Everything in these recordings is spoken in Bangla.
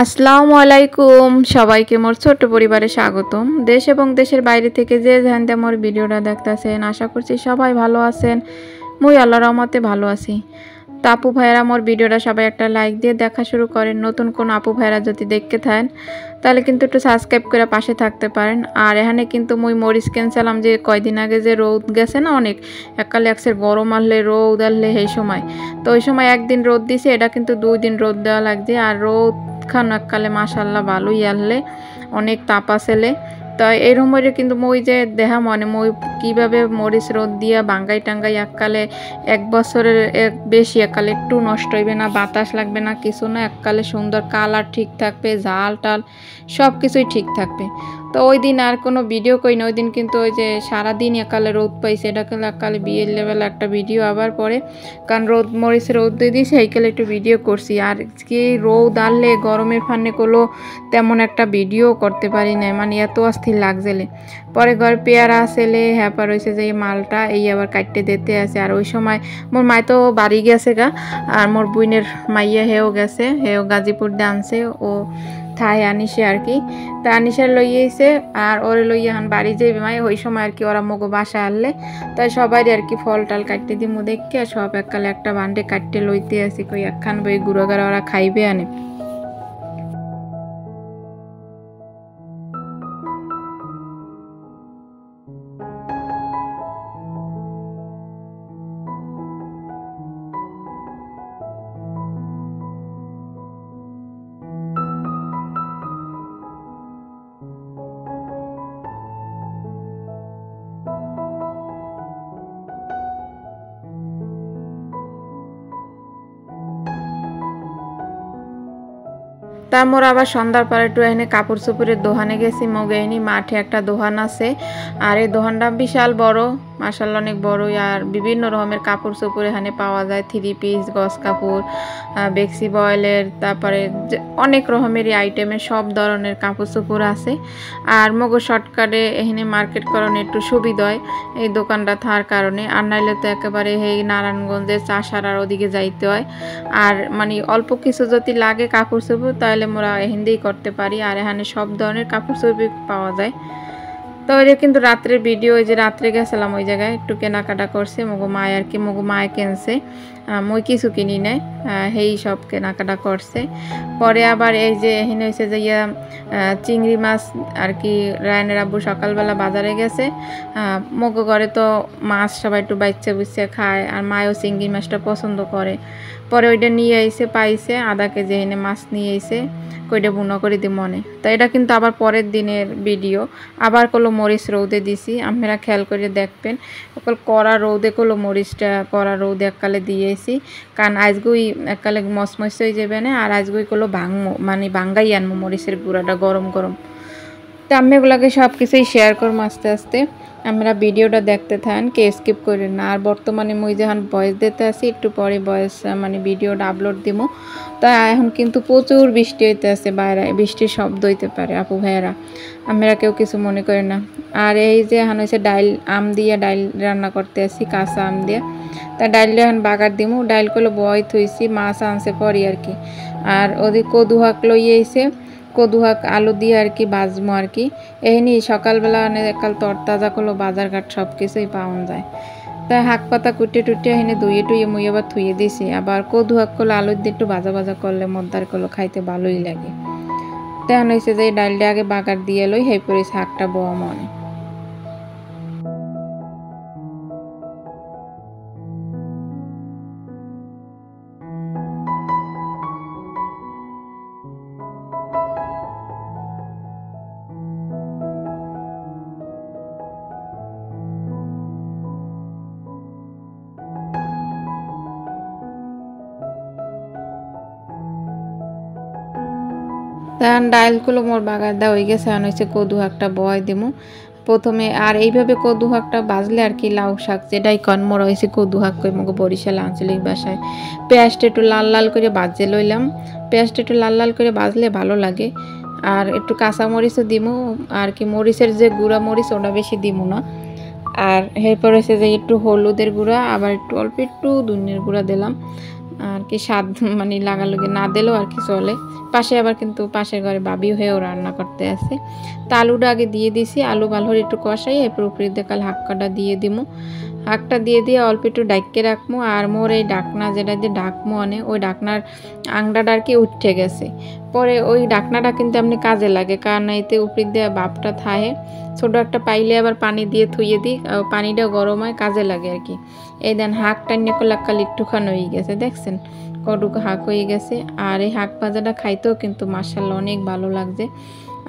আসসালামু আলাইকুম সবাইকে মোর ছোট্ট পরিবারে স্বাগতম। দেশ এবং দেশের বাইরে থেকে যে যেখান থেকে মোর ভিডিওটা দেখতেছেন আশা করছি সবাই ভালো আছেন। মুই আল্লাহর রহমতে ভালো আছি। তো আপু ভাইয়েরা মোর ভিডিওটা সবাই একটা লাইক দিয়ে দেখা শুরু করেন। নতুন কোন আপু ভাইয়েরা যদি দেখতে থাকেন তাহলে কিন্তু একটু সাবস্ক্রাইব করে পাশে থাকতে পারেন। আর এখানে কিন্তু মুই মরিচ কিনছিলাম যে কয়দিন আগে যে রোদ গেছে না অনেক একালে একসের গরম আনলে রোদ আনলে সেই সময়, তো ওই সময় একদিন রোদ দিছে, এটা কিন্তু 2 দিন রোদ দেওয়া লাগছে। আর রোদ খান এককালে মাশাল্লাহ ভালোই আনলে অনেক তাপ আসলে। তো এই রকমের কিন্তু মই যে দেহা মনে মই কীভাবে মরিচ রোদ দিয়া বাঙ্গাই টাঙ্গাই এককালে 1 বছরের বেশি এককালে একটু নষ্ট হইবে না, বাতাস লাগবে না, কিছু না, এককালে সুন্দর কালার ঠিক থাকবে, ঝাল টাল সব কিছুই ঠিক থাকবে। তো ওই দিন আর কোনো ভিডিও করি না, ওই দিন কিন্তু ওই যে সারাদিন একালে রোদ পাইছে, এটা কিন্তু একালে বিয়ের লেভেল একটা ভিডিও আবার পরে, কারণ রোদ মরিচে রোদ দিয়ে দিয়েছে সেইকালে একটু ভিডিও করছি। আর কি রোদ আনলে গরমের ফান্নে করলো তেমন একটা ভিডিও করতে পারি না, মানে এত অস্থির লাগছেলে। পরে ঘর পেয়ারা আসলে হ্যাপার হয়েছে যে এই মালটা এই আবার কাটতে দিতে আছে। আর ওই সময় মোর মায় তো বাড়ি গেছে গা, আর মোর বোনের মাইয়া হেও গেছে, হেও গাজীপুর দিয়ে আনছে, ও থাই আনিসে আর কি। তা আনিসার লইয়েছে আর ওরে লইয়া হান বাড়ি যাইবে মাই, ওই সময় আর কি ওরা মগো বাসা আনলে তাই সবাই আর কি ফল টাল কাটতে দিমু দেখে সব এককালে একটা বান্ডে কাটতে লইতে আসি, কই একখান বই গুঁড়ো গাড়া ওরা খাইবে আনে। তারপর আবার সন্ধ্যার পরে একটু এখানে কাপড় চোপড়ের দোকানে গেছি, মগেইনি মাঠে একটা দোকান আছে। আর এই দোকানটা বিশাল বড়, মাশাআল্লাহ অনেক বড়ই। আর বিভিন্ন রকমের কাপড় চোপড় এখানে পাওয়া যায়, 3 পিস, গস কাপড়, বেক্সি বয়েলের, তারপরে অনেক রকমেরই আইটেমের সব ধরনের কাপড় চোপড় আছে। আর মগো শর্টকাটে এখানে মার্কেট করানো একটু সুবিধা হয় এই দোকানটা থাকার কারণে। আর নাইলে তো একেবারে এই নারায়ণগঞ্জের চাষারার ওদিকে যাইতে হয়। আর মানে অল্প কিছু যদি লাগে কাপড় চোপড় তাহলে মোরা এখানেই করতে পারি। আর এখানে সব ধরনের কাপড় চোপড় পাওয়া যায়। তো এটা কিন্তু রাত্রের ভিডিও, ওই যে রাত্রে গেছিলাম ওই জায়গায় একটু কেনাকাটা করছে মগো মায় আর কি, মগো মায় কিনছে, মই কিছু কিনি নাই, সেই সব কেনাকাটা করছে। পরে আবার এই যে এখানে হয়েছে যে চিংড়ি মাছ আর কি, রায়নের আব্বু সকালবেলা বাজারে গেছে, মগো ঘরে তো মাছ সবাই একটু বাচ্চা বুচ্ছে খায়, আর মায়ও চিংড়ি মাছটা পছন্দ করে। পরে ওইটা নিয়ে আইসে পাইছে আধা কেজি এনে মাছ নিয়ে আইসে, কইটা বুনো করে দি মনে। তো এটা কিন্তু আবার পরের দিনের ভিডিও, আবার কলো মরিচ রৌদে দিছি, আপনারা খেয়াল করে দেখবেন। ওকল কড়া রৌদে কলো মরিচটা কড়া রৌদে এককালে দিয়েছি, কারণ আজগুই এককালে মসমস হয়ে যাবে না। আর আজগুই কলো ভাঙমো, মানে ভাঙ্গাই আনবো মরিচের গুঁড়াটা গরম গরম। তো আমি এগুলোকে সব কিছুই শেয়ার করবো আস্তে আস্তে, আমরা ভিডিওটা দেখতে থাকেন, কে স্কিপ করেন না। আর বর্তমানে মুই যখন ভয়েস দিতে আসি একটু পরে ভয়েস মানে ভিডিওটা আপলোড দিব। তা এখন কিন্তু প্রচুর বৃষ্টি হইতে আছে বাইরে, বৃষ্টির শব্দ হইতে পারে আপু ভাইয়েরা, আমরা কেউ কিছু মনে করি না। আর এই যে এখন হয়েছে ডাইল, আম দিয়ে ডাইল রান্না করতে আসি, কাঁচা আম দিয়ে। তা ডাইলটা এখন বাগার দিমু, ডাইল করলে বয় থইছি, মাছ আনছে পরে আর কি। আর ওদিক কদু শাক লইয়ে এসে, কদু শাক আলু দিয়ে আর কি বাজমো আর কি। এখানে সকালবেলা একাল তরতাজা করলো বাজারঘাট সব কিছুই পাওয়া যায়। তাই শাক পাতা কুটে টুটে এখানে ধুয়ে টুয়ে মুই আবার থুয়ে দিছি। আবার কদু শাক করলে আলুর দিয়ে একটু ভাজা ভাজা করলে মদ্দার করলো খাইতে ভালোই লাগে। তেমন হয়েছে যে ডালটা আগে বাগার দিয়ে লই, সেই পরে শাকটা বয়া মনে। তখন ডাইলগুলো মোর বাগার দেওয়া হয়ে গেছে, এখন হচ্ছে কদু শাকটা বয় দিমু প্রথমে। আর এইভাবে কদু শাকটা ভাজলে আর কি লাউ শাক যেটাই কন মোর হয়েছে কদু শাক কই মগো বরিশাল আঞ্চলিক ভাষায়। পেঁয়াজটা একটু লাল লাল করে ভাজে লইলাম, পেঁয়াজটা একটু লাল লাল করে ভাজলে ভালো লাগে। আর একটু কাঁচা মরিচও দিমু আর কি, মরিচের যে গুঁড়া মরিচ ওটা বেশি দিমু না। আর এরপর হচ্ছে যে একটু হলুদের গুঁড়া, আবার একটু অল্প একটু ধনিয়ার গুঁড়া দিলাম। আর কি স্বাদ মানে লাগালুগি না দিলেও আর কি চলে। পাশে আবার কিন্তু পাশের ঘরে বাবিও হয়েও রান্না করতে আছে। তা আলুটা আগে দিয়ে দিছি, আলু ভালোর একটু কষাই এরপর উপরে দিয়ে কাল হাক্কাটা দিয়ে দিমু। হাঁকটা দিয়ে অল্প একটু ডাইকে রাখবো। আর মোর এই ডাকনা যেটা দিয়ে ডাকমো অনেক, ওই ডাকনার আংটাটা আর কি উঠে গেছে। পরে ওই ডাকনাটা কিন্তু এমনি কাজে লাগে, কারণ এতে উপরে দিয়ে বাপটা থাহে। ছোটো একটা পাইলে আবার পানি দিয়ে থুয়ে দিই, পানিটা গরম হয়, কাজে লাগে আর কি। এই দেন হাঁক টাইনে কোলাকাল একটুখানি হয়ে গেছে, দেখছেন কটুক হাঁক হয়ে গেছে। আর এই হাঁক ভাজাটা খাইতেও কিন্তু মাশাআল্লাহ অনেক ভালো লাগছে।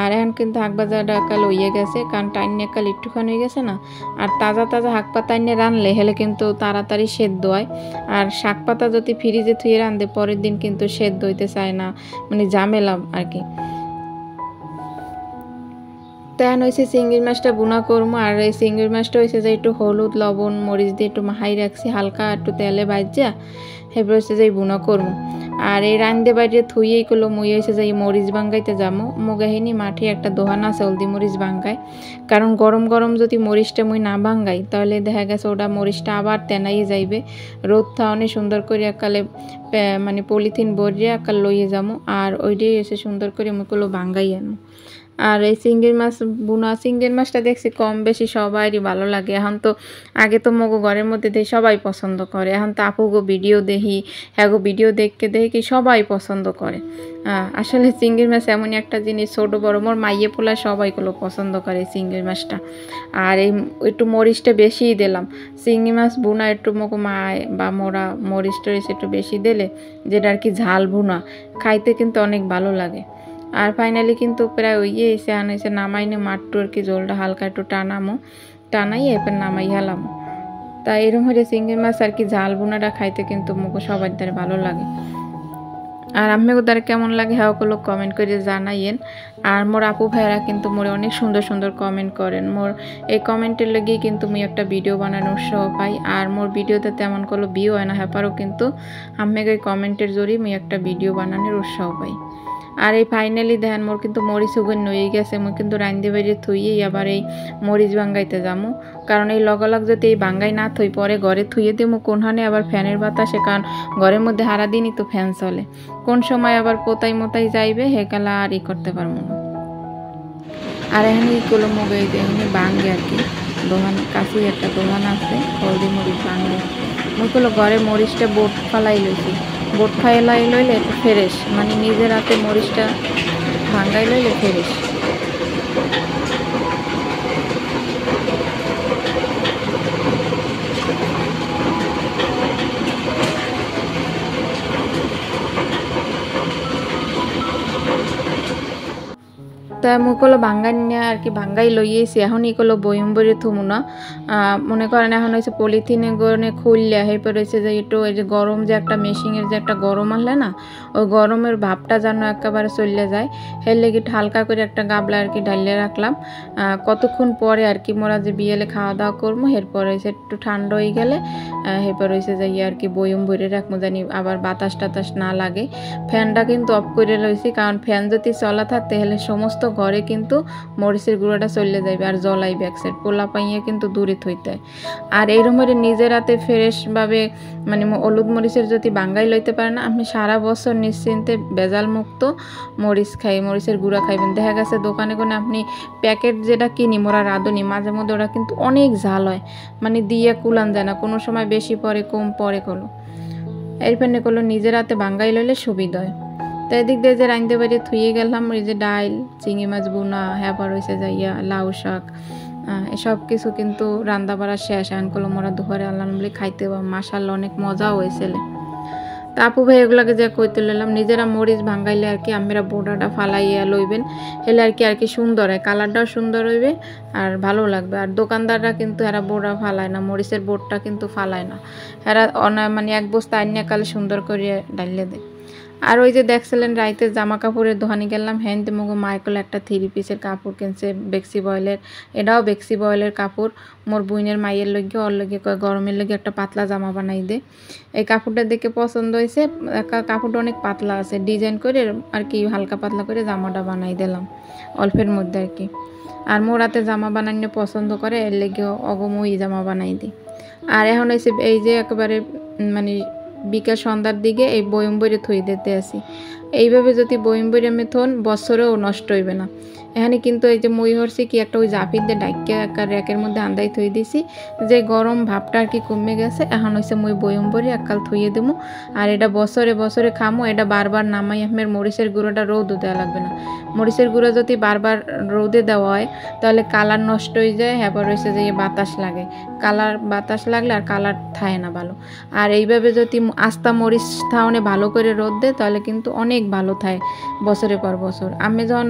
আর এখন কিন্তু হাঁক ভাজাটা কাল হয়ে গেছে, কারণ টাইনে কাল একটুখানি হয়ে গেছে না। আর তাজা তাজা হাঁক পাতা এনে রানলে হেলে কিন্তু তাড়াতাড়ি সেদ্ধ হয়। আর শাক পাতা যদি ফ্রিজে থুয়ে রান্ধে পরের দিন কিন্তু সেদ্ধ হইতে চায় না, মানে ঝামেলা আর কি। তেন হয়েছে চিংড়ি মাছটা বুনা করবো। আর এই চিংড়ি মাছটা হয়েছে যে একটু হলুদ লবণ মরিচ দিয়ে একটু মাহাই রাখছি, হালকা একটু তেলে ভাজা এবার হচ্ছে যে বুনা করবো। আর এই রান্ধে বাইরে থুইয়েই করলো মুই হয়েছে যে মরিচ বাঙ্গাইতে যাবো। মোগাহিনী মাঠে একটা দোকান আছে হলদি মরিচ বাঙ্গায়, কারণ গরম গরম যদি মরিচটা মুই না বাঙ্গাই তাহলে দেখা গেছে ওটা মরিচটা আবার তেনাইয়ে যাইবে। রোদ থাওয়ানে সুন্দর করে একালে মানে পলিথিন ভরিয়ে একাল লইয়ে যাবো। আর ওইটাই এসে সুন্দর করে মুই করলো বাঙ্গাই আনো। আর এই চিংড়ি মাছ বুনা, চিংড়ি মাছটা দেখছি কম বেশি সবারই ভালো লাগে। এখন তো আগে তো মগো ঘরের মধ্যে দেখি সবাই পছন্দ করে, এখন তো আপুগো ভিডিও দেখি, হ্যাগো ভিডিও দেখে কি সবাই পছন্দ করে। আসলে চিংড়ি মাছ এমনই একটা জিনিস, ছোট বড় মোর মাইয়ে পোলা সবাইগুলো পছন্দ করে চিংড়ি মাছটা। আর এই একটু মরিচটা বেশিই দিলাম, চিংড়ি মাছ বুনা একটু মগো মায় বা মোরা মরিচ টরিচ একটু বেশি দিলে যেটা আর কি ঝাল বুনা খাইতে কিন্তু অনেক ভালো লাগে। আর ফাইনালি কিন্তু প্রায় ওই এসে আনাইছে নামাইনে মাট্টু আর কি জলটা হালকা একটু টানাই এরপর নামাই হেলাম। তা এরকম হলে চিংড়ি মাছ আর কি ঝাল বোনাটা খাইতে কিন্তু মুখো সবার দ্বারা ভালো লাগে। আর আম্মেগো দ্বারা কেমন লাগে হ্যাঁ ওগুলো কমেন্ট করে জানাইয়েন। আর মোর আপু ভাইয়েরা কিন্তু মোরে অনেক সুন্দর সুন্দর কমেন্ট করেন, মোর এই কমেন্টের লেগেই কিন্তু মুই একটা ভিডিও বানানোর উৎসাহ পাই। আর মোর ভিডিওতে তেমন কোনো ভিউ হয় না হ্যাপারও কিন্তু আম্মেগো এই কমেন্টের জোরেই মুই একটা ভিডিও বানানোর উৎসাহ পাই। আর এই ফাইনালি দেখেন মোর কিন্তু মরিচ উগন নয়ে গেছে, মুই কিন্তু রান্ধে বাইরে থুইয়েই আবার এই মরিচ বাঙ্গাইতে যামু। কারণ এই লগালগ যদি এই বাঙ্গাই না থই পরে ঘরে থুইয়ে দিমু কোনখানে আবার ফ্যানের বাতাসে, কারণ ঘরের মধ্যে সারা দিনই তো ফ্যান চলে, কোন সময় আবার পোতাই মোতাই যাইবে হেকালা আর ই করতে পারবো না। আর এখানে এইগুলো মগে এখানে বাঙ্গে আর কি, দোকান কাছেই একটা দোকান আছে হলদি মরিচ বাঙ্গে। মুইগুলো ঘরে মরিচটা বোট ফালাই লইছি, বোট ফালাই লইলে একটু ফ্রেশ, মানে নিজের হাতে মরিচটা ভাঙ্গাই লইলে ফ্রেশ। তা মুইগুলো ভাঙ্গাই নিয়ে আর কি ভাঙ্গাই লইয়েছি। এখন এগুলো বয়ম বইরে থুমু না, মনে করেন এখন হয়েছে পলিথিনে গনে খুললে এরপর হয়েছে যে একটু ওই যে গরম যে একটা মেশিনের যে একটা গরম আসলে না, ওই গরমের ভাবটা যেন একেবারে চলে যায়। এর লেগে হালকা করে একটা গাবলা আর কি ঢালিয়ে রাখলাম। কতক্ষণ পরে আর কি মোরা যে বিয়েলে খাওয়া দাওয়া করবো এরপর হয়েছে একটু ঠান্ডা হয়ে গেলে এরপর হয়েছে যে আর কি বয়ম ভরে রাখবো, জানি আবার বাতাস টাতাস না লাগে। ফ্যানটা কিন্তু অফ করে রয়েছি, কারণ ফ্যান যদি চলা থাকতে হলে সমস্ত ঘরে কিন্তু মরিচের গুঁড়োটা চলে যাবে আর জ্বলাই ব্যাকসাইড পোলা পাইয়ে কিন্তু দূরে থইতে হয়। আর এইরকম নিজের হাতে ফ্রেশভাবে মানে হলুদ মরিচের যদি বাঙ্গাই লইতে পারে না, আপনি সারা বছর নিশ্চিন্তে বেজাল মুক্ত মরিচ মরিচের গুঁড়া খাইবেন। দেখা গেছে দোকানে কোনো আপনি প্যাকেট যেটা কিনি মোরা রাঁধুনি মাঝে মধ্যে ওরা কিন্তু অনেক ঝাল হয়, মানে দিয়ে কুলান যায় না, কোনো সময় বেশি পরে কম পরে করলো। এরপর করলো নিজের হাতে বাঙ্গাই লইলে সুবিধা হয়। তো এদিক দিয়ে যে রাঁধতে বাইরে থুয়ে গেলাম এই যে ডাইল চিংড়ি মাছ বোনা হ্যাপার হয়েছে যাইয়া লাউ শাক, এসব কিছু কিন্তু রান্না বাড়া শেষ। এখন করলো মোরা দুপুরে আল্লাহ বলে খাইতে মাশাআল্লাহ অনেক মজাও হয়েছিল। তা আপু ভাই এগুলোকে যে কইতে লইলাম নিজেরা মরিচ ভাঙ্গাইলে আর কি আমরা বোটাটা ফালাইয়া লইবেন, হেলে আর কি সুন্দর হয়, কালারটাও সুন্দর হইবে আর ভালো লাগবে। আর দোকানদাররা কিন্তু এরা বোটা ফালায় না, মরিচের বোটটা কিন্তু ফালায় না, এরা মানে এক বস্তা আইনে কালে সুন্দর করে ডাইলে দেয়। আর ওই যে দেখছিলেন রাইতে জামা কাপড়ের দোকানে গেলাম, হ্যান্ড মগো মাইকেল একটা 3 পিসের কাপড় কিনছে বেক্সি বয়েলের, এটাও বেক্সি বয়েলের কাপড়। মোর বুইনের মাইয়ের লগে ওর লগে গরমের লগে একটা পাতলা জামা বানাই দে। এই কাপড়টা দেখে পছন্দ হয়েছে, কাপড়টা অনেক পাতলা আছে, ডিজাইন করে আর কি হালকা পাতলা করে জামাটা বানাই দিলাম অল্পের মধ্যে আর কি। আর মোর হাতে জামা বানানো পছন্দ করে, এর লেগে অগমই জামা বানাই দিই। আর এখন হয়েছে এই যে একেবারে মানে বিকাল সন্ধ্যার দিকে এই বয়ম বইরে থই দিতে আসি। এইভাবে যদি বয়ম বইরে আমি থন বছরেও নষ্ট হইবে না। এখানে কিন্তু এই যে মই হরছি কি একটা ওই জাফির দিয়ে ডাইকে একটা র্যাকের মধ্যে আন্দাই থই দিছি, যে গরম ভাবটা আর কি কমে গেছে। এখন হচ্ছে মই বয়ম ভরে এককাল থইয়ে দেবো। আর এটা বছরে বছরে খামো। এটা বারবার নামাই আপনার মরিচের গুঁড়োটা রোদও দেওয়া লাগবে না। মরিচের গুঁড়ো যদি বারবার রোদে দেওয়া হয় তাহলে কালার নষ্ট হয়ে যায়, এবার হয়েছে যে বাতাস লাগে, বাতাস লাগলে আর কালার থাকে না ভালো। আর এইভাবে যদি আস্তা মরিচ থাউনে ভালো করে রোদ দেয় তাহলে কিন্তু অনেক ভালো থাকে বছরের পর বছর। আপনি যখন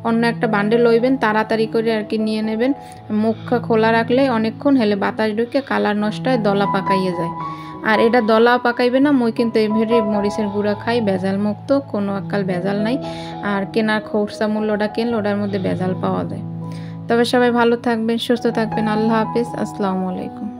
অন্য একটা বান্ডেল লইবেন তাড়াতাড়ি করে আর কি নিয়ে নেবেন, মুখটা খোলা রাখলে অনেকক্ষণ হেলে বাতাস ঢুকে কালার নষ্ট হয়, দলা পাকাইয়ে যায়। আর এটা দলা পাকাইবে না। মই কিন্তু এইভাবে মরিচের গুঁড়া খাই, ভেজাল মুক্ত, কোনো আকাল ভেজাল নাই। আর কেনার খরচা মূল্যটা কিনলে ওটার মধ্যে ভেজাল পাওয়া যায়। তবে সবাই ভালো থাকবেন, সুস্থ থাকবেন। আল্লাহ হাফেজ, আসসালামু আলাইকুম।